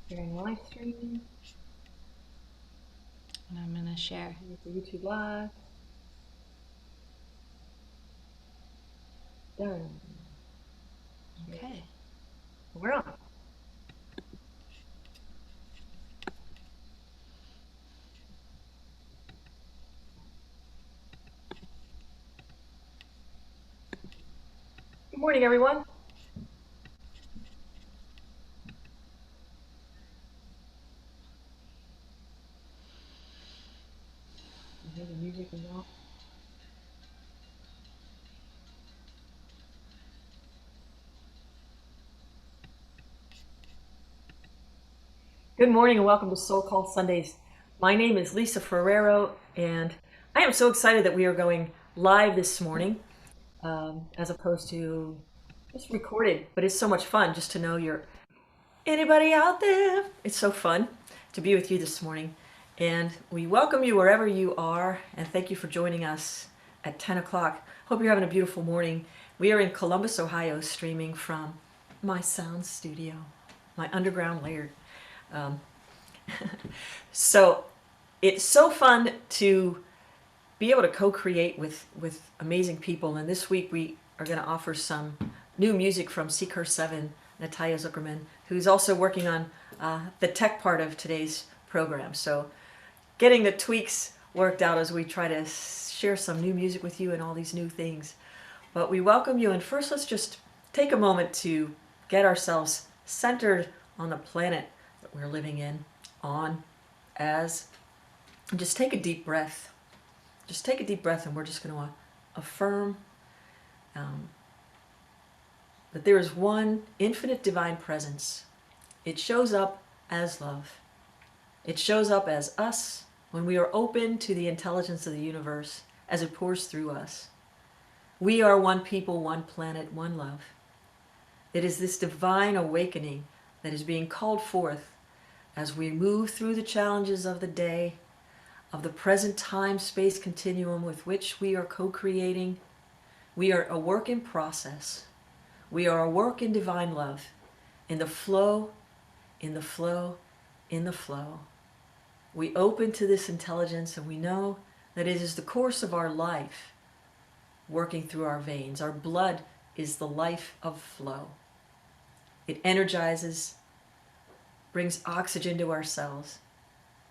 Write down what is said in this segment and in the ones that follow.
Sharing live stream. And I'm going to share. The YouTube live. Done. Okay. We're on. Good morning, everyone. You hear the music and all? Good morning and welcome to Soulcall Sundays. My name is Lisa Ferrero, and I am so excited that we are going live this morning, as opposed to just recorded. But it's so much fun just to know you're anybody out there. It's so fun to be with you this morning, and we welcome you wherever you are. And thank you for joining us at 10 o'clock. Hope you're having a beautiful morning. We are in Columbus, Ohio, streaming from my sound studio, my underground lair. Um, so it's so fun to be able to co-create with amazing people. And this week we are going to offer some new music from Seek Her 7, Natalia Zuckerman, who's also working on the tech part of today's program. So getting the tweaks worked out as we try to share some new music with you and all these new things. But we welcome you. And first, let's just take a moment to get ourselves centered on the planet that we're living in, on, as, and just take a deep breath. Just take a deep breath, and we're just going to affirm um, that there is one infinite divine presence. It shows up as love. It shows up as us when we are open to the intelligence of the universe as it pours through us. We are one people, one planet, one love. It is this divine awakening that is being called forth as we move through the challenges of the day, of the present time space continuum with which we are co-creating. We are a work in process. We are a work in divine love, in the flow, in the flow, in the flow. We open to this intelligence, and we know that it is the course of our life working through our veins. Our blood is the life of flow. It energizes, brings oxygen to our cells,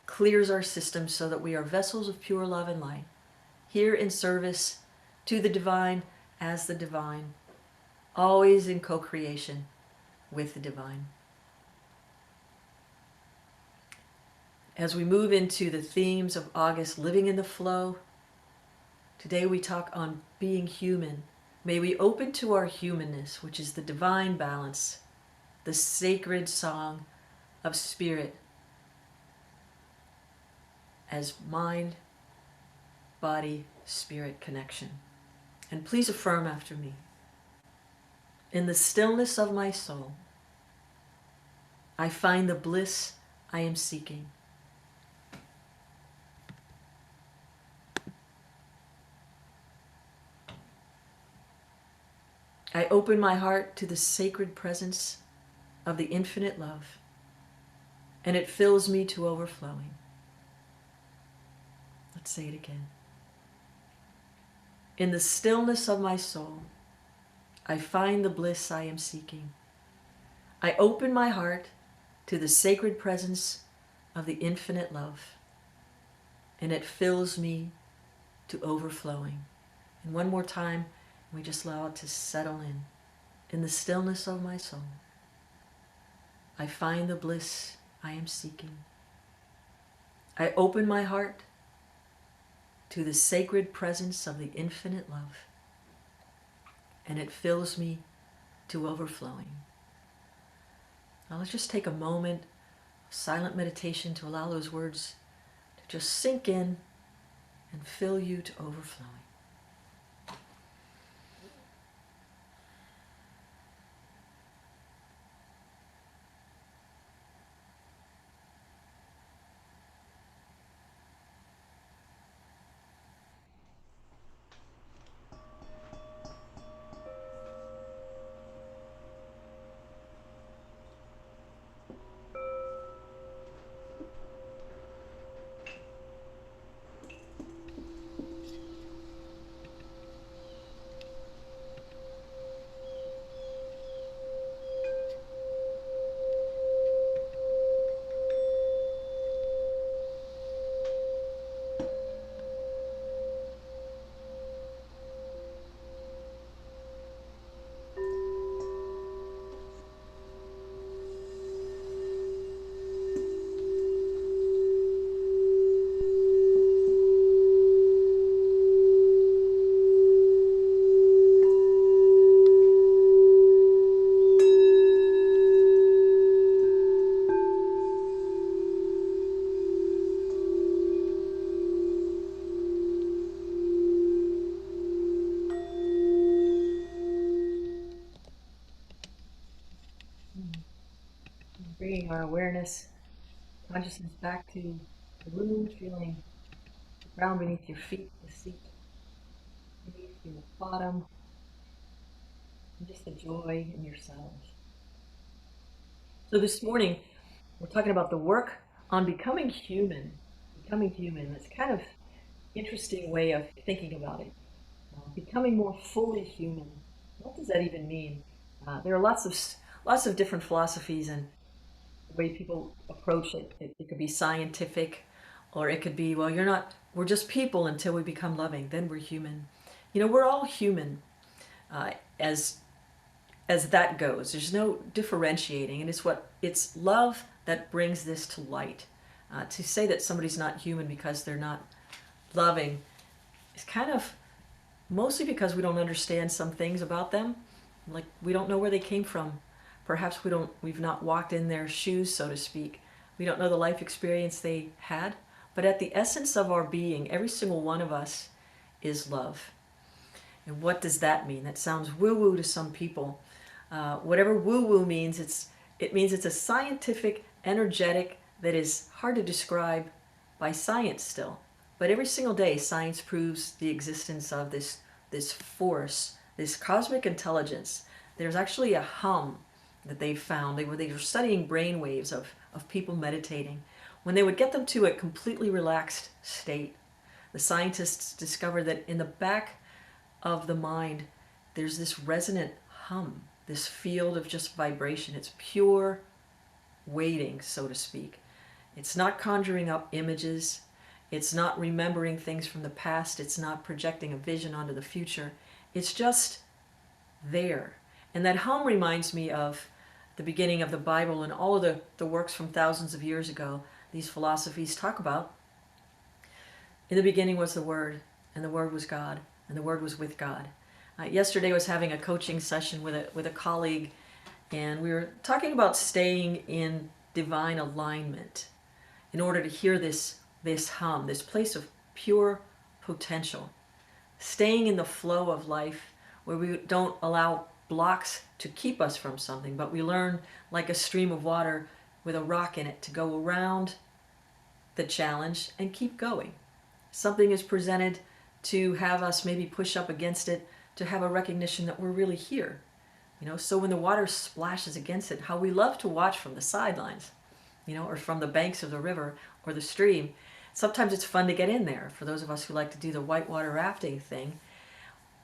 clears our system so that we are vessels of pure love and light, here in service to the divine as the divine, always in co-creation with the divine. As we move into the themes of August, living in the flow, today we talk on being human. May we open to our humanness, which is the divine balance, the sacred song of spirit as mind, body, spirit connection. And please affirm after me. In the stillness of my soul, I find the bliss I am seeking. I open my heart to the sacred presence of the infinite love, and it fills me to overflowing. Let's say it again. In the stillness of my soul, I find the bliss I am seeking. I open my heart to the sacred presence of the infinite love, and it fills me to overflowing. And one more time, we just allow it to settle in. In the stillness of my soul, I find the bliss I am seeking. I open my heart to the sacred presence of the infinite love, and it fills me to overflowing. Now let's just take a moment of silent meditation to allow those words to just sink in and fill you to overflowing. Bringing our awareness, consciousness back to the room, feeling the ground beneath your feet, the seat beneath you, the bottom, and just the joy in yourself. So this morning, we're talking about the work on becoming human. Becoming human. That's kind of interesting way of thinking about it. Becoming more fully human. What does that even mean? There are lots of different philosophies and the way people approach it. It could be scientific, or it could be, well, you're not. We're just people until we become loving. Then we're human. We're all human. As that goes. There's no differentiating, and it's love that brings this to light. To say that somebody's not human because they're not loving is kind of mostly because we don't understand some things about them, like we don't know where they came from. Perhaps we've not walked in their shoes, so to speak. We don't know the life experience they had, but at the essence of our being, every single one of us is love. And what does that mean? That sounds woo-woo to some people. Whatever woo-woo means, it means it's a scientific, energetic that is hard to describe by science still. But every single day, science proves the existence of this force, this cosmic intelligence. There's actually a hum that they found. They were studying brain waves of people meditating. When they would get them to a completely relaxed state, the scientists discovered that in the back of the mind, there's this resonant hum, this field of just vibration. It's pure waiting, so to speak. It's not conjuring up images. It's not remembering things from the past. It's not projecting a vision onto the future. It's just there. And that hum reminds me of the beginning of the Bible and all of the works from thousands of years ago. These philosophies talk about, in the beginning was the Word, and the Word was God, and the Word was with God. Yesterday I was having a coaching session with a colleague, and we were talking about staying in divine alignment in order to hear this hum, this place of pure potential. Staying in the flow of life where we don't allow blocks to keep us from something, but we learn, like a stream of water with a rock in it, to go around the challenge and keep going. Something is presented to have us maybe push up against it, to have a recognition that we're really here. So when the water splashes against it, how we love to watch from the sidelines, or from the banks of the river or the stream. Sometimes it's fun to get in there, for those of us who like to do the whitewater rafting thing.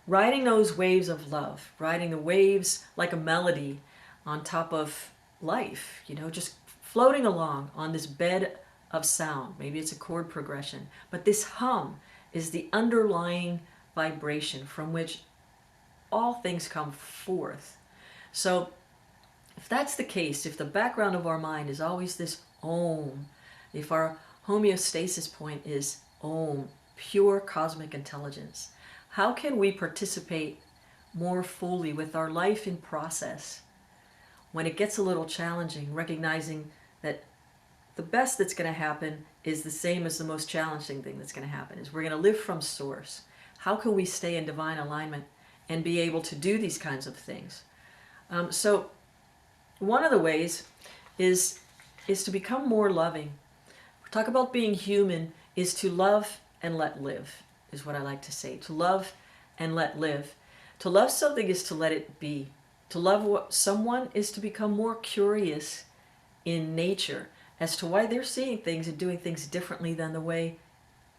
Riding those waves of love, riding the waves like a melody on top of life, just floating along on this bed of sound. Maybe it's a chord progression, but this hum is the underlying vibration from which all things come forth. So if that's the case, if the background of our mind is always this Om, if our homeostasis point is Om, pure cosmic intelligence, how can we participate more fully with our life in process when it gets a little challenging, recognizing that the best that's going to happen is the same as the most challenging thing that's going to happen, is we're going to live from source. How can we stay in divine alignment and be able to do these kinds of things? So one of the ways is to become more loving. We talk about being human is to love and let live, is what I like to say. To love and let live. To love something is to let it be. To love someone is to become more curious in nature as to why they're seeing things and doing things differently than the way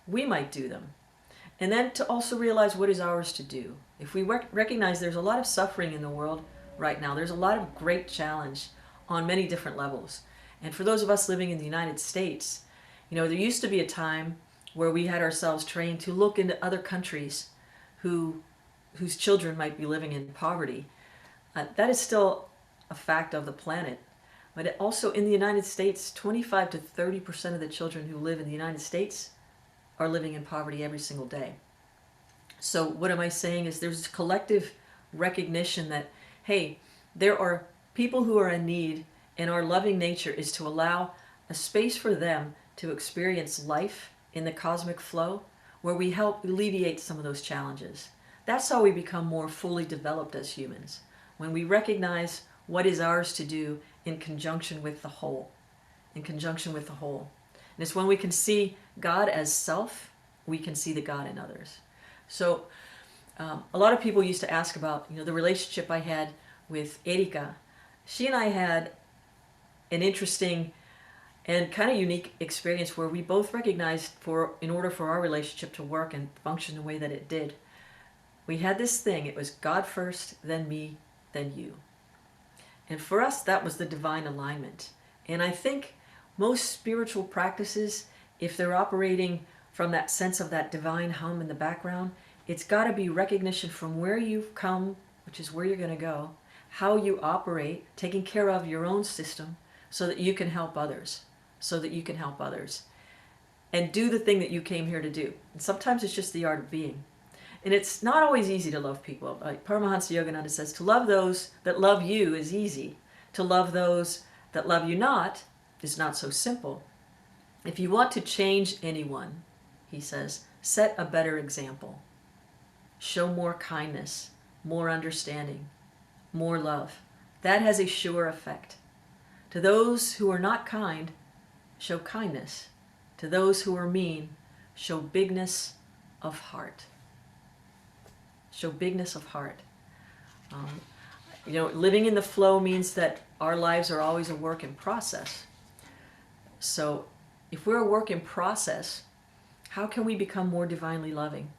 we might do them. And then to also realize what is ours to do. If we recognize there's a lot of suffering in the world right now, there's a lot of great challenge on many different levels. And for those of us living in the United States, there used to be a time where we had ourselves trained to look into other countries whose children might be living in poverty. That is still a fact of the planet. But also in the United States, 25 to 30% of the children who live in the United States are living in poverty every single day. So what am I saying is there's a collective recognition that, hey, there are people who are in need, and our loving nature is to allow a space for them to experience life in the cosmic flow where we help alleviate some of those challenges. That's how we become more fully developed as humans. When we recognize what is ours to do in conjunction with the whole. In conjunction with the whole. And it's when we can see God as self, we can see the God in others. So a lot of people used to ask about, the relationship I had with Erika. She and I had an interesting and kind of unique experience where we both recognized in order for our relationship to work and function the way that it did, we had this thing. It was God first, then me, then you. And for us, that was the divine alignment. And I think most spiritual practices, if they're operating from that sense of that divine hum in the background, it's got to be recognition from where you've come, which is where you're going to go, how you operate, taking care of your own system so that you can help others, and do the thing that you came here to do. And sometimes it's just the art of being. And it's not always easy to love people. Like Paramahansa Yogananda says, to love those that love you is easy. To love those that love you not is not so simple. If you want to change anyone, he says, set a better example. Show more kindness, more understanding, more love. That has a sure effect. To those who are not kind, show kindness. To those who are mean, show bigness of heart. Show bigness of heart. Living in the flow means that our lives are always a work in process. So if we're a work in process, how can we become more divinely loving?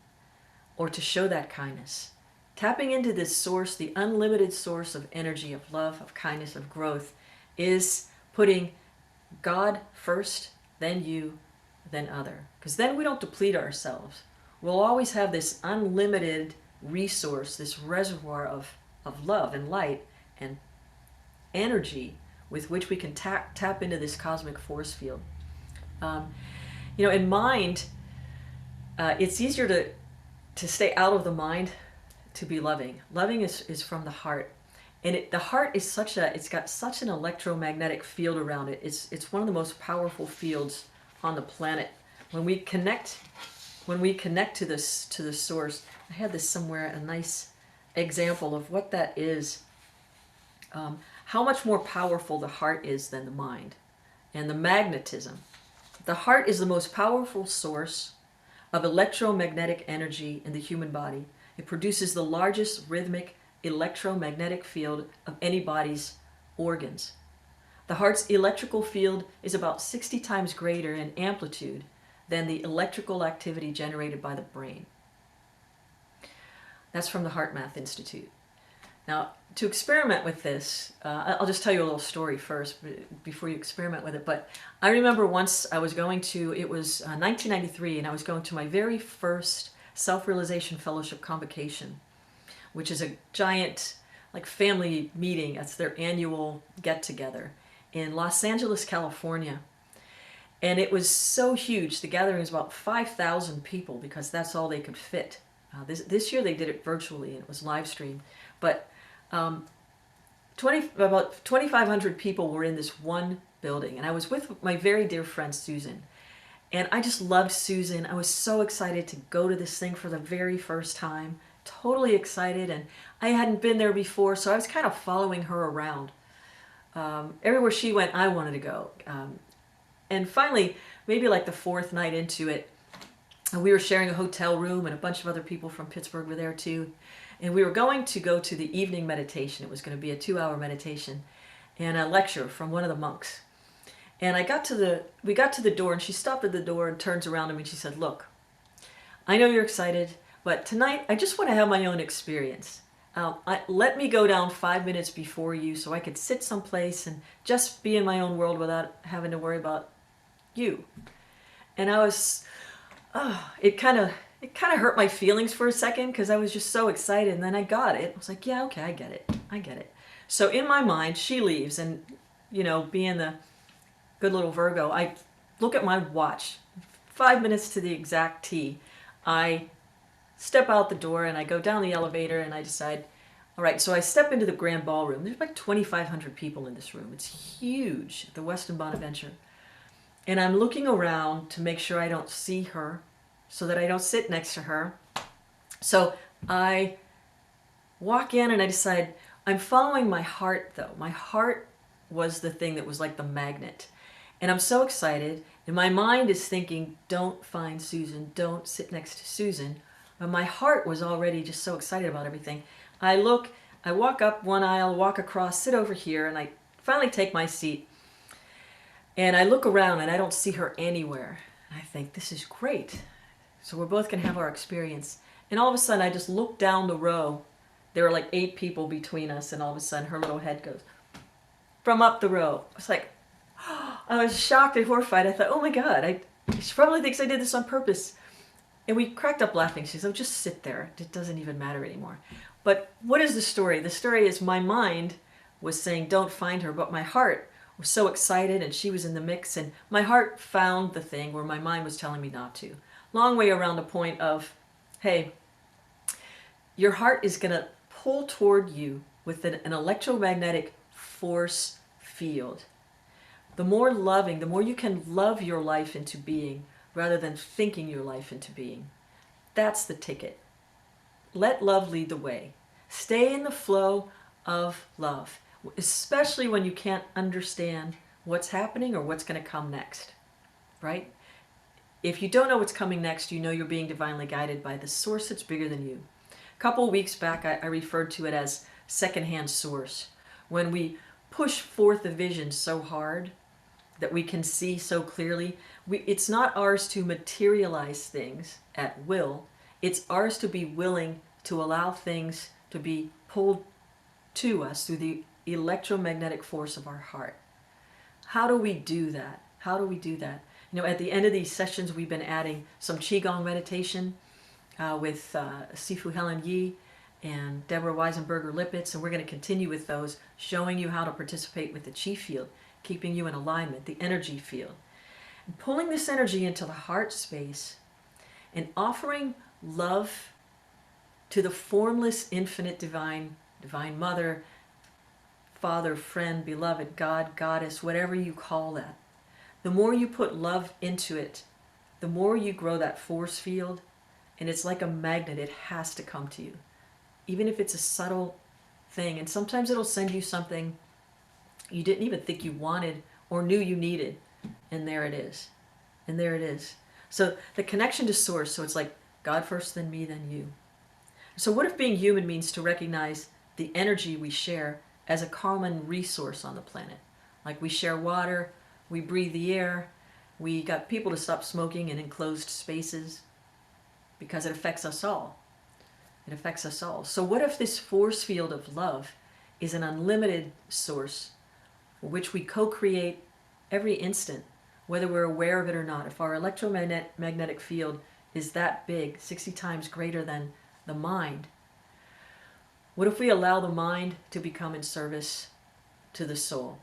Or to show that kindness? Tapping into this source, the unlimited source of energy, of love, of kindness, of growth, is putting God first, then you, then other. Because then we don't deplete ourselves. We'll always have this unlimited resource, this reservoir of love and light and energy with which we can tap into this cosmic force field. In mind, it's easier to stay out of the mind to be loving. Loving is from the heart. And the heart is it's got such an electromagnetic field around it. It's one of the most powerful fields on the planet. When we connect to the source, I had this somewhere, a nice example of what that is. How much more powerful the heart is than the mind, and the magnetism. The heart is the most powerful source of electromagnetic energy in the human body. It produces the largest rhythmic electromagnetic field of any body's organs. The heart's electrical field is about 60 times greater in amplitude than the electrical activity generated by the brain. That's from the Heart Math Institute. Now, to experiment with this, I'll just tell you a little story first before you experiment with it. But I remember once I was going to, it was 1993, and I was going to my very first Self-Realization Fellowship Convocation, which is a giant family meeting. That's their annual get-together in Los Angeles, California. And it was so huge. The gathering was about 5,000 people because that's all they could fit. This year they did it virtually and it was live streamed. But about 2,500 people were in this one building. And I was with my very dear friend Susan. And I just loved Susan. I was so excited to go to this thing for the very first time. Totally excited. And I hadn't been there before, so I was kind of following her around. Everywhere she went, I wanted to go. And finally, maybe the fourth night into it, we were sharing a hotel room and a bunch of other people from Pittsburgh were there too. And we were going to go to the evening meditation. It was going to be a 2-hour meditation and a lecture from one of the monks. And we got to the door, and she stopped at the door and turns around to me and she said, "Look, I know you're excited, but tonight I just want to have my own experience. Let me go down 5 minutes before you so I could sit someplace and just be in my own world without having to worry about you." And I was, it kind of hurt my feelings for a second because I was just so excited. And then I got it. I was like, yeah, okay, I get it. So in my mind, she leaves, and being the good little Virgo, I look at my watch, 5 minutes to the exact T. I step out the door and I go down the elevator and I decide, all right, so I step into the grand ballroom. There's 2,500 people in this room. It's huge, the Westin Bonaventure. And I'm looking around to make sure I don't see her so that I don't sit next to her. So I walk in and I decide, I'm following my heart though. My heart was the thing that was like the magnet. And I'm so excited. And my mind is thinking, don't find Susan. Don't sit next to Susan. But my heart was already just so excited about everything. I walk up one aisle, walk across, sit over here, and I finally take my seat. And I look around and I don't see her anywhere. And I think, this is great. So we're both going to have our experience. And all of a sudden, I just look down the row. There were like 8 people between us, and all of a sudden, her little head goes from up the row. I was like, I was shocked and horrified. I thought, oh my God, she probably thinks I did this on purpose. And we cracked up laughing. She said, oh, just sit there. It doesn't even matter anymore. But what is the story? The story is my mind was saying, don't find her, but my heart was so excited, and she was in the mix, and my heart found the thing where my mind was telling me not to. Long way around the point of, hey, your heart is going to pull toward you with an electromagnetic force field. The more loving, the more you can love your life into being rather than thinking your life into being. That's the ticket. Let love lead the way. Stay in the flow of love, especially when you can't understand what's happening or what's going to come next, right? If you don't know what's coming next, you know you're being divinely guided by the source that's bigger than you. A couple of weeks back, I referred to it as secondhand source. When we push forth the vision so hard that we can see so clearly, it's not ours to materialize things at will. It's ours to be willing to allow things to be pulled to us through the electromagnetic force of our heart. How do we do that? How do we do that? You know, at the end of these sessions, we've been adding some Qigong meditation with Sifu Helen Yi and Deborah Weisenberger-Lippitz, and we're going to continue with those, showing you how to participate with the Qi field, keeping you in alignment, the energy field. And pulling this energy into the heart space and offering love to the formless, infinite, divine mother, father, friend, beloved, God, goddess, whatever you call that. The more you put love into it, the more you grow that force field, and it's like a magnet. It has to come to you, even if it's a subtle thing. And sometimes it'll send you something you didn't even think you wanted or knew you needed, and there it is. And there it is. So the connection to source, so it's like God first, then me, then you. So what if being human means to recognize the energy we share as a common resource on the planet? Like we share water, we breathe the air, we got people to stop smoking in enclosed spaces because it affects us all. It affects us all. So what if this force field of love is an unlimited source for which we co-create every instant, whether we're aware of it or not? If our electromagnetic field is that big, 60 times greater than the mind, what if we allow the mind to become in service to the soul?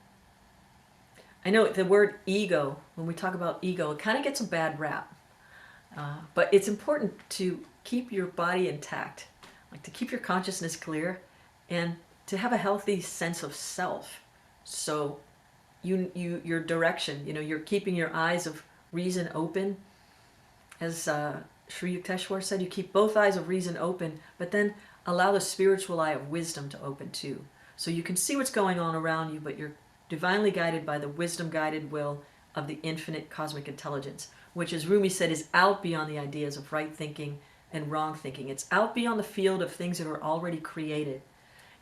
I know the word ego, when we talk about ego, it kind of gets a bad rap. But it's important to keep your body intact, like to keep your consciousness clear, and to have a healthy sense of self. So your direction, you're keeping your eyes of reason open. As Sri Yukteswar said, you keep both eyes of reason open, but then allow the spiritual eye of wisdom to open too. So you can see what's going on around you, but you're divinely guided by the wisdom-guided will of the infinite cosmic intelligence, which, as Rumi said, is out beyond the ideas of right thinking and wrong thinking. It's out beyond the field of things that are already created.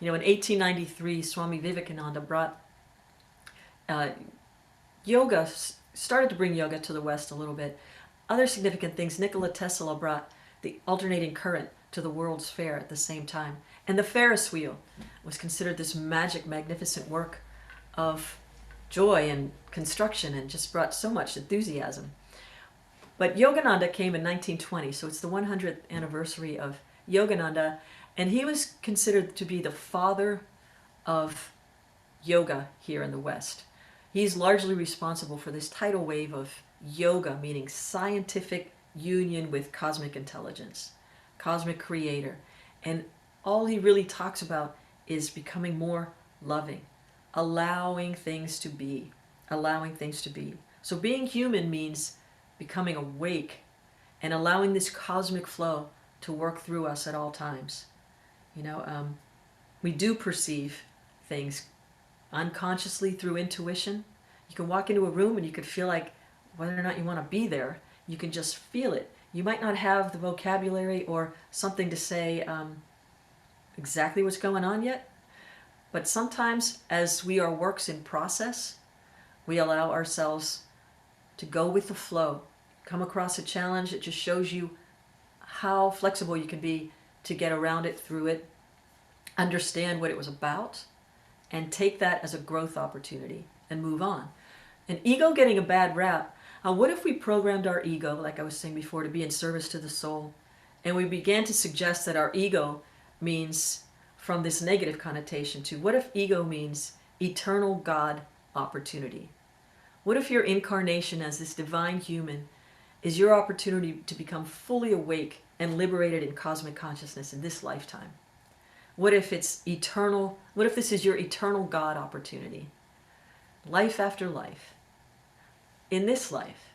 In 1893, Swami Vivekananda brought yoga, started to bring yoga to the West a little bit. Other significant things, Nikola Tesla brought the alternating current to the World's Fair at the same time. And the Ferris wheel was considered this magic, magnificent work of joy and construction, and just brought so much enthusiasm. But Yogananda came in 1920, so it's the 100th anniversary of Yogananda, and he was considered to be the father of yoga here in the West. He's largely responsible for this tidal wave of yoga, meaning scientific union with cosmic intelligence, cosmic creator. And all he really talks about is becoming more loving, allowing things to be, allowing things to be. So being human means becoming awake and allowing this cosmic flow to work through us at all times. We do perceive things unconsciously through intuition. You can walk into a room and you could feel like whether or not you want to be there, you can just feel it. You might not have the vocabulary or something to say exactly what's going on yet, but sometimes as we are works in process, we allow ourselves to go with the flow. Come across a challenge, it just shows you how flexible you can be to get around it, through it, understand what it was about, and take that as a growth opportunity and move on. An ego getting a bad rap. What if we programmed our ego, like I was saying before, to be in service to the soul, and we began to suggest that our ego means, from this negative connotation, to what if ego means eternal God opportunity? What if your incarnation as this divine human is your opportunity to become fully awake and liberated in cosmic consciousness in this lifetime? What if it's eternal? What if this is your eternal God opportunity? Life after life. In this life,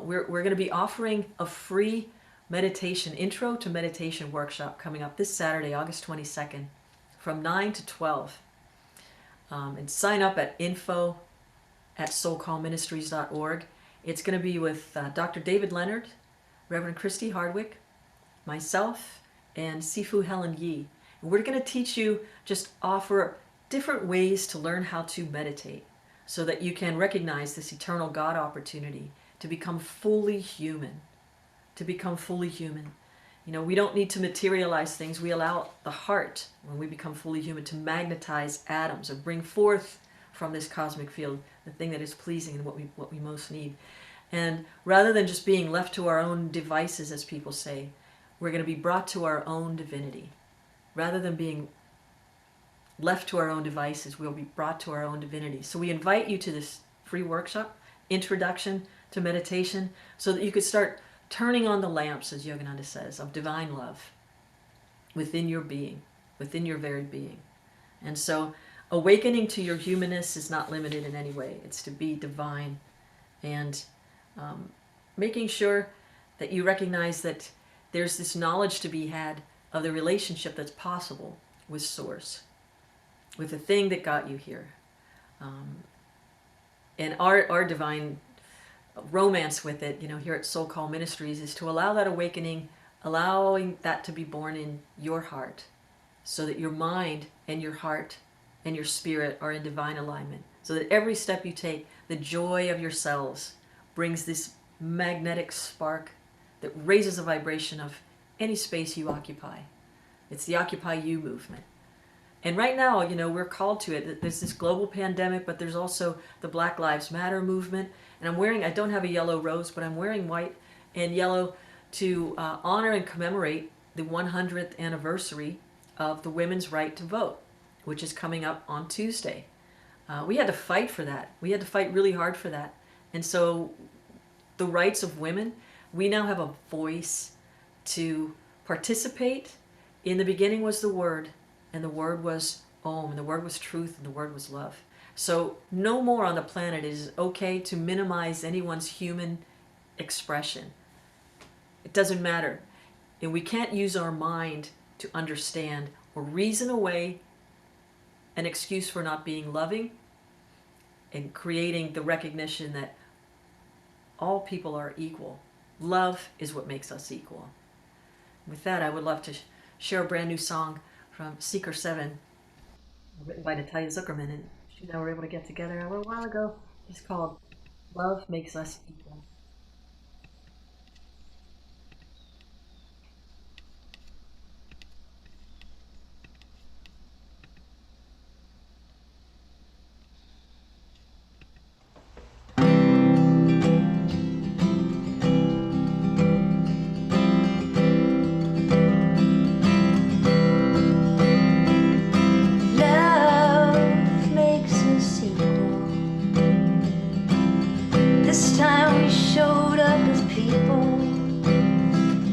we're going to be offering a free meditation, intro to meditation workshop coming up this Saturday, August 22nd, from 9 to 12. And sign up at info@soulcallministries.org. It's going to be with Dr. David Leonard, Reverend Christy Hardwick, myself, and Sifu Helen Yi. And we're going to teach you, just offer different ways to learn how to meditate so that you can recognize this eternal God opportunity to become fully human. To become fully human. You know, we don't need to materialize things. We allow the heart, when we become fully human, to magnetize atoms or bring forth from this cosmic field the thing that is pleasing and what we most need. And rather than just being left to our own devices, as people say, we're going to be brought to our own divinity. Rather than being left to our own devices, we'll be brought to our own divinity. So we invite you to this free workshop, Introduction to Meditation, so that you could start turning on the lamps, as Yogananda says, of divine love within your being, within your very being. And so awakening to your humanness is not limited in any way. It's to be divine, and making sure that you recognize that there's this knowledge to be had of the relationship that's possible with Source, with the thing that got you here. And our divine romance with it, you know, here at Soulcall Ministries, is to allow that awakening, allowing that to be born in your heart, so that your mind and your heart and your spirit are in divine alignment, so that every step you take, the joy of your cells brings this magnetic spark that raises the vibration of any space you occupy. It's the Occupy You movement. And right now, you know, we're called to it. There's this global pandemic, but there's also the Black Lives Matter movement. And I don't have a yellow rose, but I'm wearing white and yellow to honor and commemorate the 100th anniversary of the women's right to vote, which is coming up on Tuesday. We had to fight for that. We had to fight really hard for that. And so the rights of women, we now have a voice to participate. In the beginning was the Word, and the Word was Om, and the Word was truth, and the Word was love. So no more on the planet is it okay to minimize anyone's human expression. It doesn't matter. And we can't use our mind to understand or reason away an excuse for not being loving, and creating the recognition that all people are equal. Love is what makes us equal. With that, I would love to share a brand new song from Seeker 7, written by Natalia Zuckerman, and she and I were able to get together a little while ago. It's called Love Makes Us Equal. This time we showed up as people.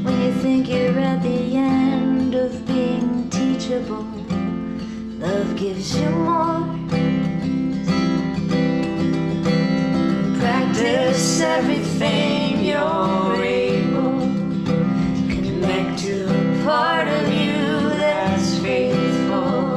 When you think you're at the end of being teachable, love gives you more. Practice everything you're able. Connect to a part of you that's faithful.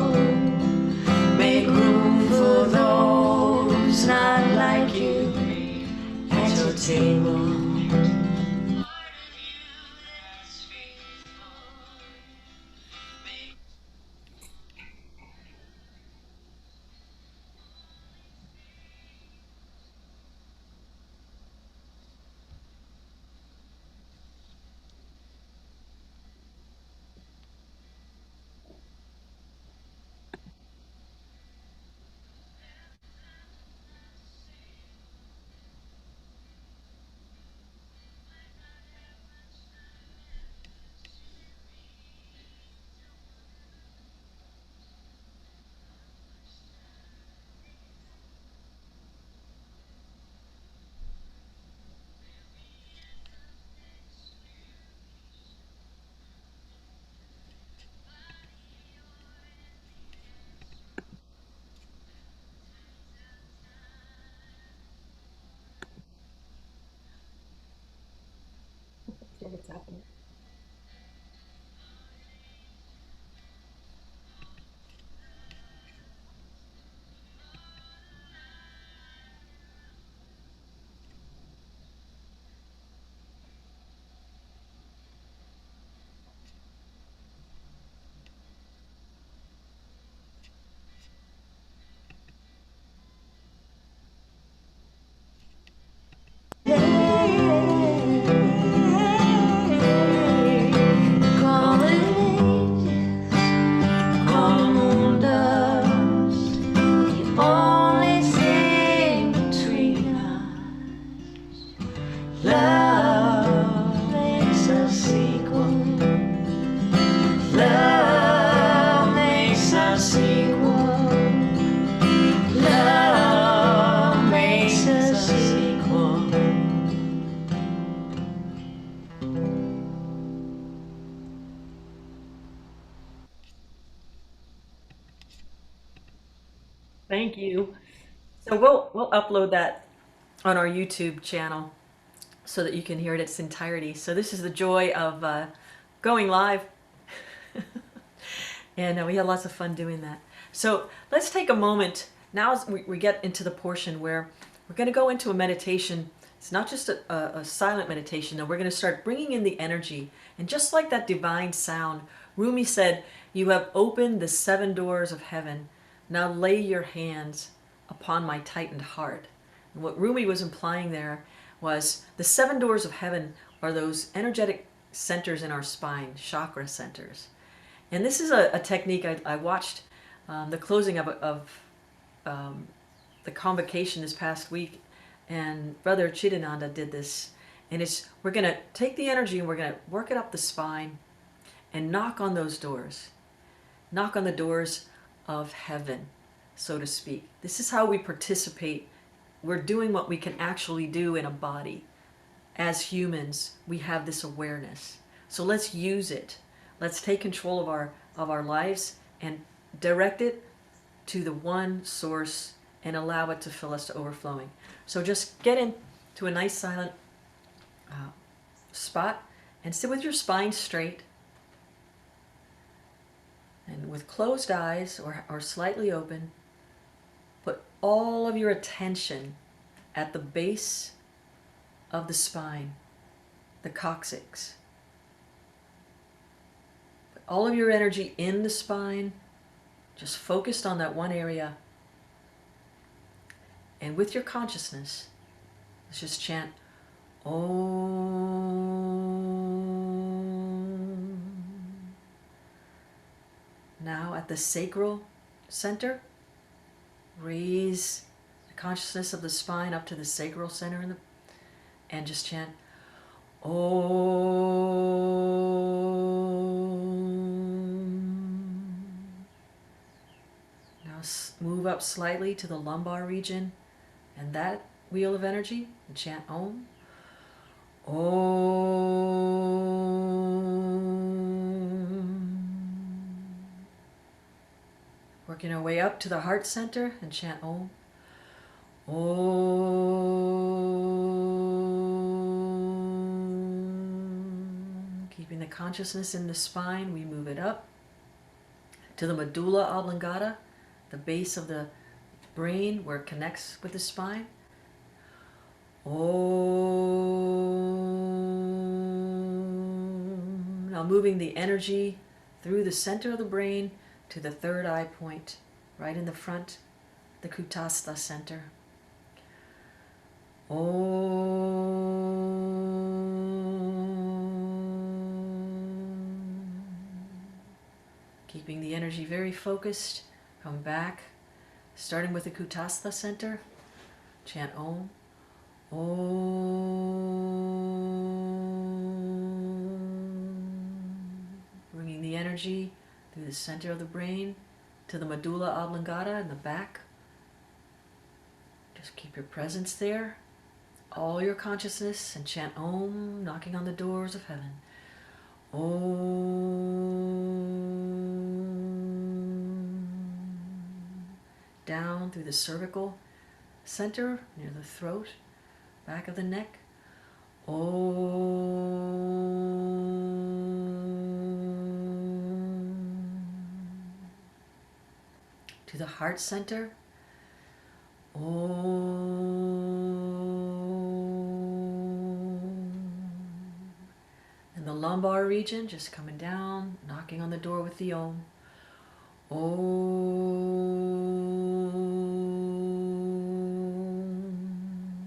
hear what's happening. Thank you. So we'll upload that on our YouTube channel so that you can hear it in its entirety. So this is the joy of going live, and we had lots of fun doing that. So let's take a moment now as we get into the portion where we're going to go into a meditation. It's not just a silent meditation, though. We're going to start bringing in the energy. And just like that divine sound, Rumi said, "You have opened the 7 doors of heaven. Now lay your hands upon my tightened heart." And what Rumi was implying there was the 7 doors of heaven are those energetic centers in our spine, chakra centers. And this is a technique I watched the closing of the convocation this past week, and Brother Chidananda did this. And we're going to take the energy and we're going to work it up the spine and knock on those doors. Knock on the doors of heaven, so to speak. This is how we participate. We're doing what we can actually do in a body. As humans, we have this awareness. So let's use it. Let's take control of our lives and direct it to the one source and allow it to fill us to overflowing. So just get into a nice silent spot and sit with your spine straight. And with closed eyes or slightly open, put all of your attention at the base of the spine, the coccyx. Put all of your energy in the spine, just focused on that one area. And with your consciousness, let's just chant Om. Now at the sacral center, raise the consciousness of the spine up to the sacral center and just chant Om. Now move up slightly to the lumbar region and that wheel of energy and chant Om. Om. Working our way up to the heart center and chant Om. Om. Keeping the consciousness in the spine, we move it up to the medulla oblongata, the base of the brain where it connects with the spine. Om. Now moving the energy through the center of the brain to the third eye point, right in the front, the Kutastha center. Om. Keeping the energy very focused, come back, starting with the Kutastha center, chant Om. Om. Bringing the energy through the center of the brain to the medulla oblongata in the back. Just keep your presence there, all your consciousness, and chant Om, knocking on the doors of heaven. Om. Down through the cervical center, near the throat, back of the neck. To the heart center. And the lumbar region, just coming down, knocking on the door with the Om.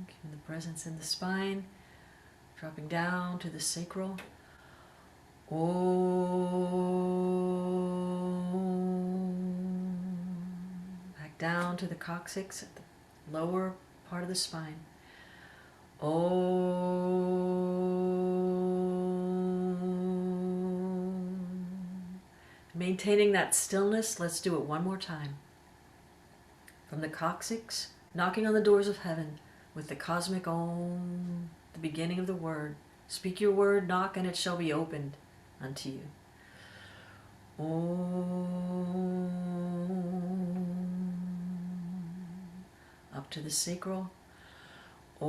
Keeping the presence in the spine, dropping down to the sacral. Back down to the coccyx at the lower part of the spine. Maintaining that stillness, let's do it one more time. From the coccyx, knocking on the doors of heaven with the cosmic Om, the beginning of the word. Speak your word, knock, and it shall be opened unto you. Om. Up to the sacral. Om.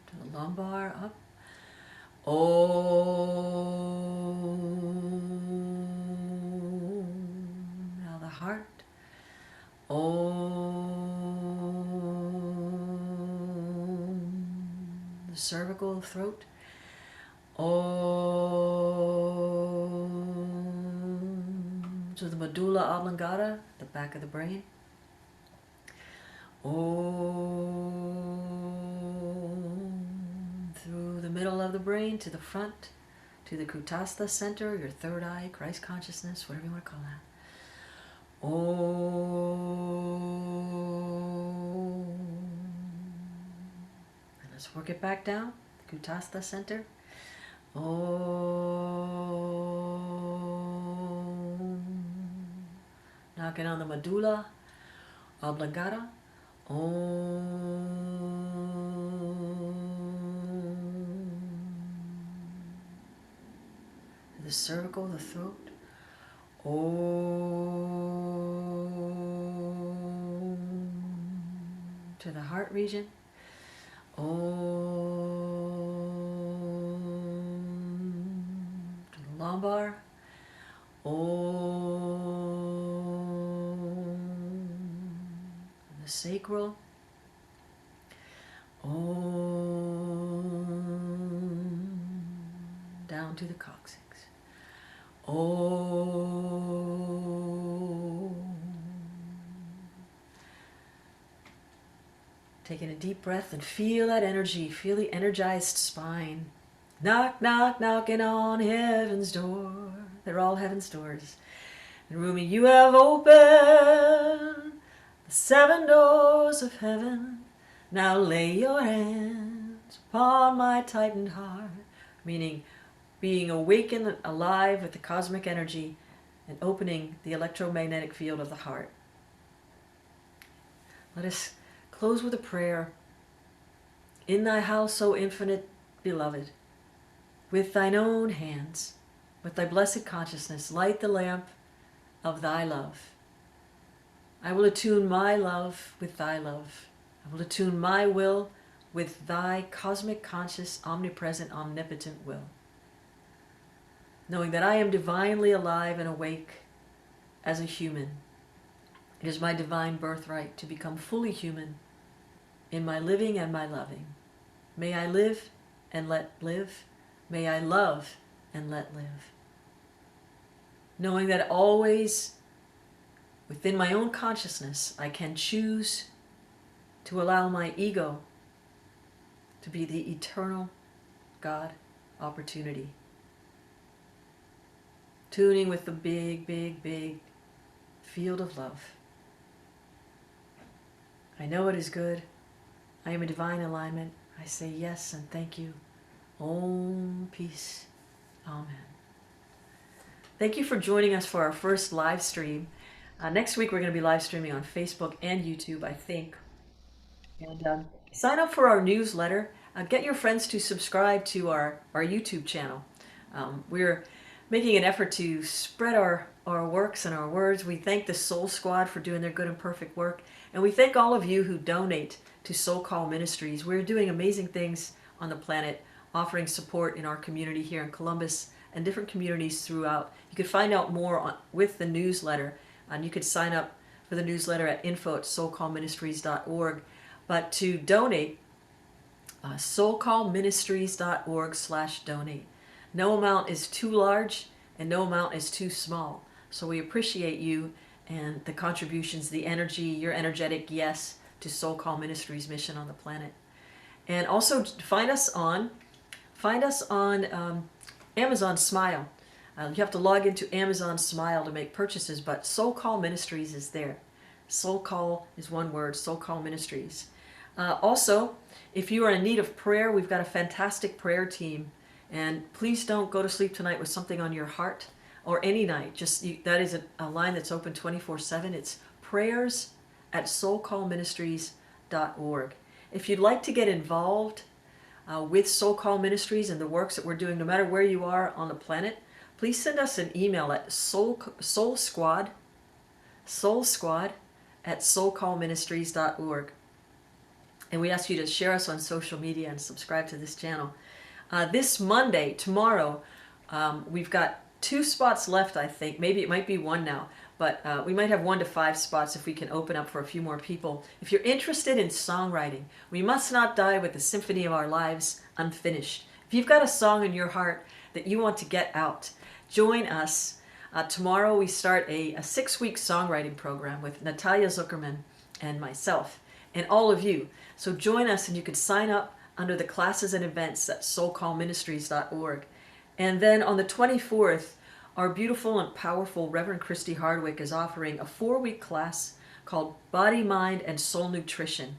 To the lumbar, up. Om. Now the heart. Om. The cervical, throat. Om. To the medulla oblongata, the back of the brain. Om. Through the middle of the brain to the front, to the Kutastha center, your third eye, Christ consciousness, whatever you want to call that. Om. And let's work it back down, the Kutastha center. Om. Knocking on the medulla oblongata. Om. The cervical, the throat. Om. To the heart region. Om. To the lumbar. Om. The sacral. Om. Down to the coccyx. Om. Taking a deep breath and feel that energy, feel the energized spine. Knock, knock, knocking on heaven's door. They're all heaven's doors. And Rumi, you have opened the 7 doors of heaven. Now lay your hands upon my tightened heart. Meaning being awakened and alive with the cosmic energy and opening the electromagnetic field of the heart. Let us close with a prayer. In thy house, O infinite beloved, with thine own hands, with thy blessed consciousness, light the lamp of thy love. I will attune my love with thy love. I will attune my will with thy cosmic, conscious, omnipresent, omnipotent will. Knowing that I am divinely alive and awake as a human. It is my divine birthright to become fully human in my living and my loving. May I live and let live. May I love and let live. Knowing that always within my own consciousness I can choose to allow my ego to be the eternal God opportunity. Tuning with the big, big, big field of love. I know it is good. I am in divine alignment. I say yes and thank you. Om, peace. Amen. Thank you for joining us for our first live stream. Next week we're going to be live streaming on Facebook and YouTube, I think. And sign up for our newsletter. Get your friends to subscribe to our YouTube channel. We're making an effort to spread our our works and our words. We thank the Soul Squad for doing their good and perfect work. And we thank all of you who donate to Soulcall Ministries. We're doing amazing things on the planet, offering support in our community here in Columbus and different communities throughout. You could find out more with the newsletter, and you could sign up for the newsletter at info@soulcallministries.org. But to donate, soulcallministries.org/donate. No amount is too large and no amount is too small. So we appreciate you and the contributions, the energy, your energetic yes to Soulcall Ministries' mission on the planet. And also find us on Amazon Smile. You have to log into Amazon Smile to make purchases, but Soulcall Ministries is there. Soulcall is one word, Soulcall Ministries. Also, if you are in need of prayer, we've got a fantastic prayer team. And please don't go to sleep tonight with something on your heart, or any night. That is a line that's open 24/7. It's prayers@soulcallministries.org. If you'd like to get involved with Soulcall Ministries and the works that we're doing, no matter where you are on the planet, please send us an email at soulsquad@soulcallministries.org. And we ask you to share us on social media and subscribe to this channel. This Monday, tomorrow, we've got 2 spots left, I think. Maybe it might be 1 now, but we might have 1 to 5 spots if we can open up for a few more people. If you're interested in songwriting, we must not die with the symphony of our lives unfinished. If you've got a song in your heart that you want to get out, join us. Tomorrow we start a 6-week songwriting program with Natalia Zuckerman and myself and all of you. So join us, and you can sign up under the classes and events at soulcallministries.org. And then on the 24th, our beautiful and powerful Reverend Christy Hardwick is offering a 4-week class called Body, Mind, and Soul Nutrition.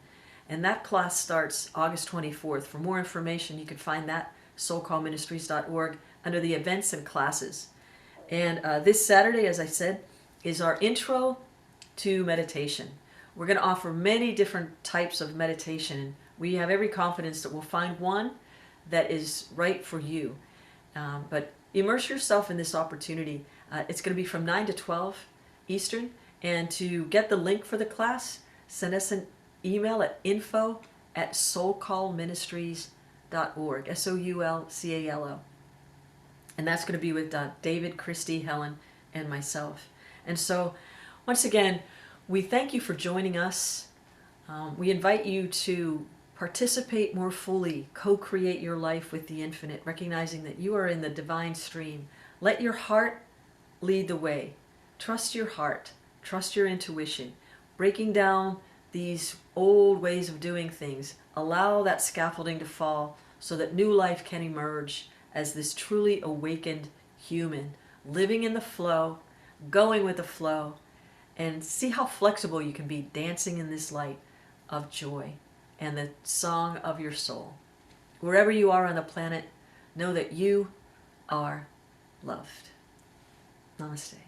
And that class starts August 24th. For more information, you can find that soulcallministries.org under the events and classes. And this Saturday, as I said, is our intro to meditation. We're going to offer many different types of meditation. We have every confidence that we'll find one that is right for you. But immerse yourself in this opportunity. It's going to be from 9 to 12 Eastern. And to get the link for the class, send us an email at info@soulcallministries.org, SOULCALO. And that's going to be with David, Christy, Helen, and myself. And so, once again, we thank you for joining us. We invite you to participate more fully, co-create your life with the infinite, recognizing that you are in the divine stream. Let your heart lead the way. Trust your heart. Trust your intuition. Breaking down these old ways of doing things. Allow that scaffolding to fall so that new life can emerge as this truly awakened human, living in the flow, going with the flow, and see how flexible you can be dancing in this light of joy and the song of your soul. Wherever you are on the planet, know that you are loved. Namaste.